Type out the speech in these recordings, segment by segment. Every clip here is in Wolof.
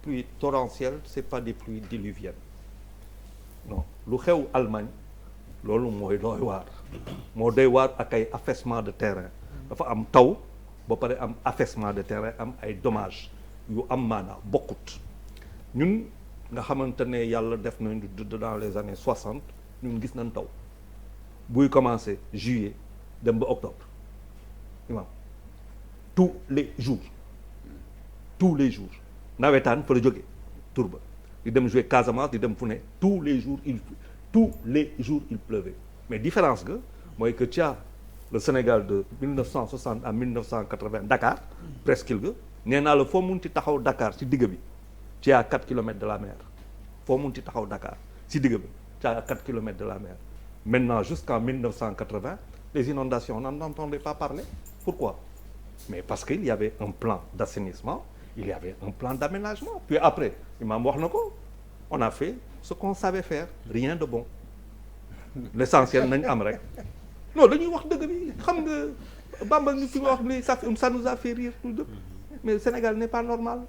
pluies torrentielles c'est pas des pluies diluviennes non lu xew Allemagne loolu mooy doy waar moo doy waar ak ay affaissement de terrain dafa am taw ba pare am affaissement de terrain am ay dommages yu am maanaa bokkut ñun nga xamante ne yàlla def nañu dans les années 60 ñun gis nañ taw buy commencer juillet dem ba octobre imam tous les jours nawetaan fa la jógee Tourba di dem jouer Casamance di dem fu ne tous les jours il pleuvait mais différence ga mooy que tu as le Sénégal de 1960 à 1980 Dakar presqu'île ga nee naa la foo mun ci taxaw Dakar ci digg bi tu es à 4 kilomètres de la mer foo mun ci taxaw Dakar ci digg bi tu es à 4 kilomètres de la mer maintenant jusqu'en 1980 les inondations on n'en entendait pas parler pourquoi mais parce qu'il y avait un plan d'assainissement il y avait un plan d'aménagement puis après imam wax na ko on a fait ce qu'on savait faire rien de bon l'essentiel nañ am rek non dañuy wax dëgg bi xam nga Bamba ni fi nga wax ni ça nous a fait rire tout de mais le Sénégal n'est pas normal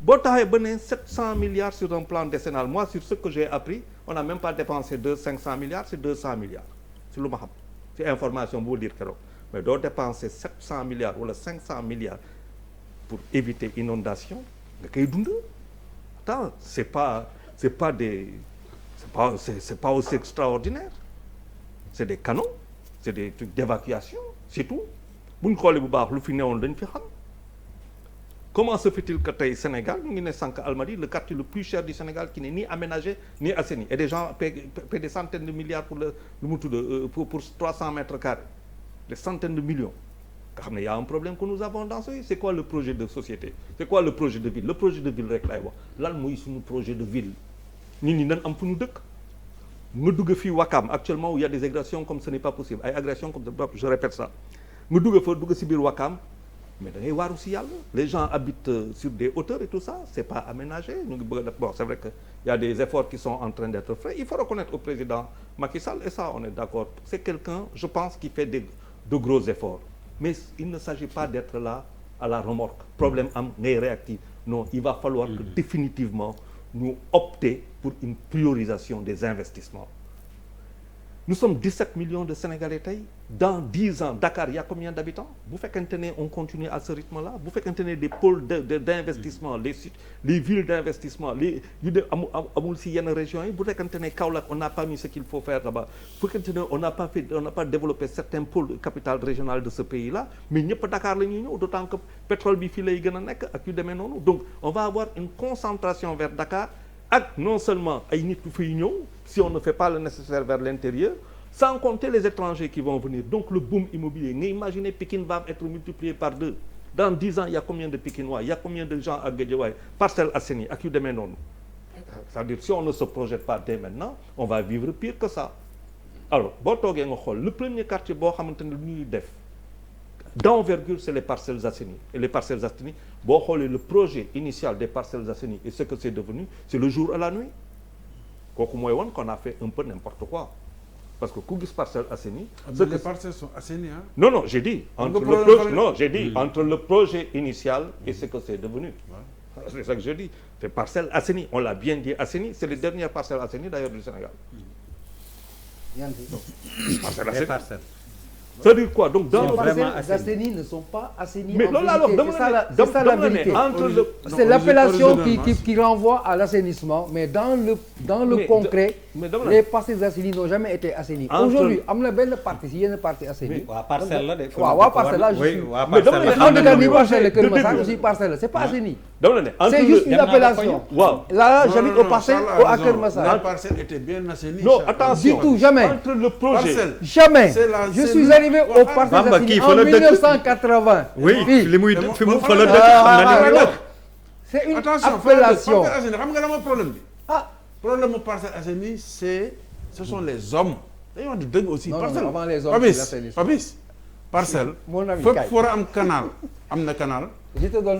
boo taxee ba ne 700 milliards sur un plan décennal moi sur ce que j'ai appris on n'a même pas dépensé 500 milliards c'est 200 milliards si lu ma xam ci information bu dire keroog mais doo dépenser 700 milliards wala 500 milliards pour éviter inondation nga koy dund attends c'est pas aussi extraordinaire c'est des canaux c'est des trucs d'évacuation c'est tout bu ñu xoolee bu baax lu fi newoon dañ fi xam comment se fait-il que tey Sénégal ñu ngi ne sànq Almadies le quartier le plus cher du Sénégal qui n'est ni aménagé ni assaini et des gens paient des centaines de milliards pour le lu mu tudd pour 300 mètres carrés des centaines de millions nga xam ne y a un problème que nous avons dans ce c'est quoi le projet de société c'est quoi le projet de ville le projet de ville rek laay wax lan mooy suñu projet de ville nit ñi nan am fu ñu dëkk nga dugg fii Wakam actuellement où il y a des agressions comme ce n'est pas possible ay agressions comme je répète ça nga dugg fa dugg si biir Wakam mais da ngay waaru si yàlla les gens habitent sur des hauteurs et tout ça c'est pas aménagé ñu ngi bëgg a def bon c'est vrai que il y a des efforts qui sont en train d'être faits il faut reconnaître au président Macky Sall et ça on est d'accord c'est quelqu'un je pense qui fait de gros efforts mais il ne s'agit pas d'être là à la remorque problème am ngay réactif non il va falloir que définitivement nous opter pour une priorisation des investissements nous sommes 17 millions de Sénégalais tey dans 10 ans Dakar il y a combien d'habitants bu fekkente ne on continue à ce rythme-là bu fekkente ne des pôles d'investissement les villes d'investissement les yu de amul si yenn régions yi bu fekkente ne Kaolack on n'a pas mis ce qu'il faut faire là-bas bu fekkente ne on n'a pas développé certains pôles capitales régionales de ce pays-là mais ñëpp Dakar la ñuy ñëw d'autant que pétrole bi fii lay gën a nekk ak yu demee noonu donc on va avoir une concentration vers Dakar ak non seulement ay nit yu fiy ñëw si on ne fait pas le nécessaire vers l'intérieur sans compter les étrangers qui vont venir donc le boom immobilier nga imaginez Pikine va être multiplié par 2 dans 10 ans il y a combien de Pikinois il y a combien de gens à Guédiawaye Parcelles Assainies ak yu demee noonu c'est-à-dire si on ne se projette pas dès maintenant on va vivre pire que ça alors boo toogee nga xool le premier quartier boo xamante ne lu ñuy def d'envergure c'est les Parcelles Assainies et les Parcelles Assainies boo xoolee le projet initial des Parcelles Assainies et ce que c'est devenu c'est le jour à la nuit kooku mooy woon qu'on a fait un peu n'importe quoi parce que ku gis Parcelles Assainies les parcelles sont assainies hein? Non j'ai dit entre le projet initial et ce que c'est devenu ouais. C'est ça que je dis c'est Parcelles Assainies on l'a bien dit assainies c'est les dernières Parcelles Assainies d'ailleurs du Sénégal Parcelles Assainies c'est-à-dire quoi donc dans les Parcelles Assainies ne sont pas assainies mais loolu alors c'est ça la vérité c'est l'appellation qui renvoie à l'assainissement mais dans le concret les Parcelles Assainies n'ont jamais été assainies aujourd'hui am na benn partie si yenn partie assainies waa parcelle la de waa parcelle la je suis mais dama ne parcelle Kër Massar aussi parcelle c'est pas assaini c'est juste une appellation là j'habite aux Parcelles à Kër Massar les parcelles étaient bien assainies non attention du tout jamais entre le projet jamais je suis arrivé aux Parcelles Assainies en 1980 oui li muy fi mu fa la dëkk xam na ni c'est une appellation xam nga la mooy problème bi problème mu Parcelles Assainies ce sont les hommes dañu wax di dëgg aussi parcelle avant les hommes Papis parcelle fépp fu war a am canal am na canal